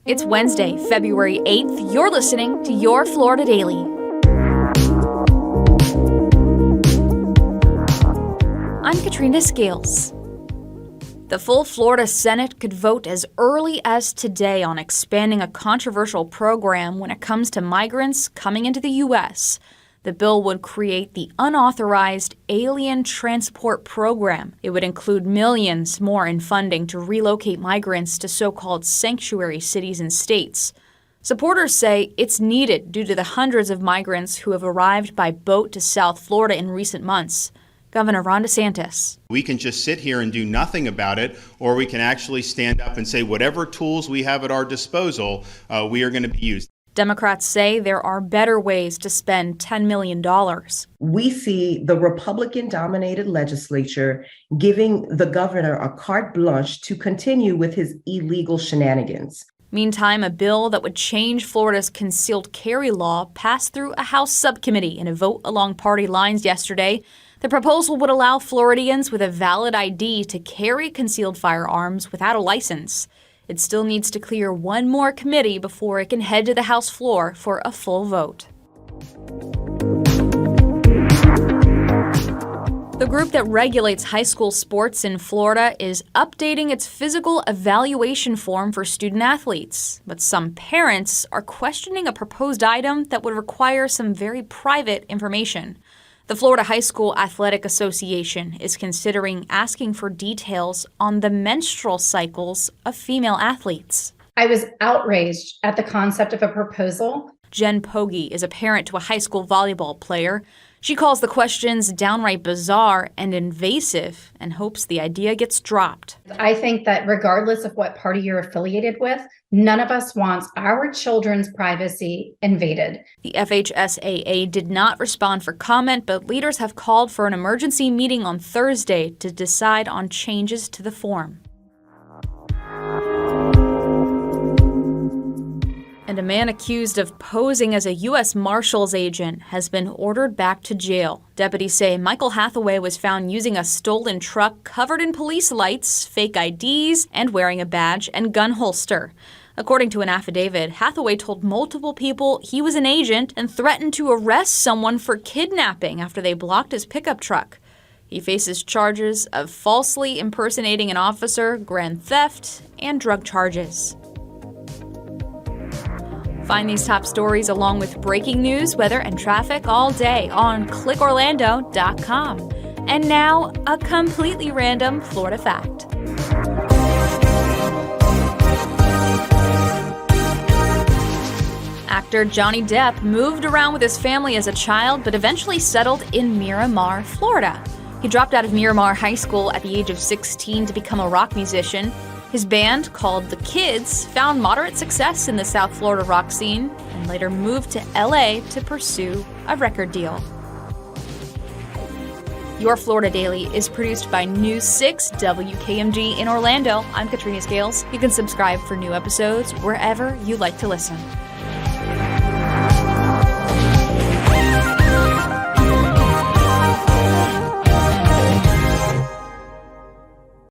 It's Wednesday, February 8th. You're listening to Your Florida Daily. I'm Katrina Scales. The full Florida Senate could vote as early as today on expanding a controversial program when it comes to migrants coming into the U.S. The bill would create the Unauthorized Alien Transport Program. It would include millions more in funding to relocate migrants to so-called sanctuary cities and states. Supporters say it's needed due to the hundreds of migrants who have arrived by boat to South Florida in recent months. Governor Ron DeSantis. We can just sit here and do nothing about it, or we can actually stand up and say whatever tools we have at our disposal, we are going to be used. Democrats say there are better ways to spend $10 million. We see the Republican-dominated legislature giving the governor a carte blanche to continue with his illegal shenanigans. Meantime, a bill that would change Florida's concealed carry law passed through a House subcommittee in a vote along party lines yesterday. The proposal would allow Floridians with a valid ID to carry concealed firearms without a license. It still needs to clear one more committee before it can head to the House floor for a full vote. The group that regulates high school sports in Florida is updating its physical evaluation form for student athletes. But some parents are questioning a proposed item that would require some very private information. The Florida High School Athletic Association is considering asking for details on the menstrual cycles of female athletes. I was outraged at the concept of a proposal. Jen Pogge is a parent to a high school volleyball player. She calls the questions downright bizarre and invasive and hopes the idea gets dropped. I think that regardless of what party you're affiliated with, none of us wants our children's privacy invaded. The FHSAA did not respond for comment, but leaders have called for an emergency meeting on Thursday to decide on changes to the form. And a man accused of posing as a U.S. Marshals agent has been ordered back to jail. Deputies say Michael Hathaway was found using a stolen truck covered in police lights, fake IDs, and wearing a badge and gun holster. According to an affidavit, Hathaway told multiple people he was an agent and threatened to arrest someone for kidnapping after they blocked his pickup truck. He faces charges of falsely impersonating an officer, grand theft, and drug charges. Find these top stories along with breaking news, weather, and traffic all day on clickorlando.com. And now, a completely random Florida fact. Actor Johnny Depp moved around with his family as a child, but eventually settled in Miramar, Florida. He dropped out of Miramar High School at the age of 16 to become a rock musician. His band, called The Kids, found moderate success in the South Florida rock scene and later moved to LA to pursue a record deal. Your Florida Daily is produced by News 6 WKMG in Orlando. I'm Katrina Scales. You can subscribe for new episodes wherever you like to listen.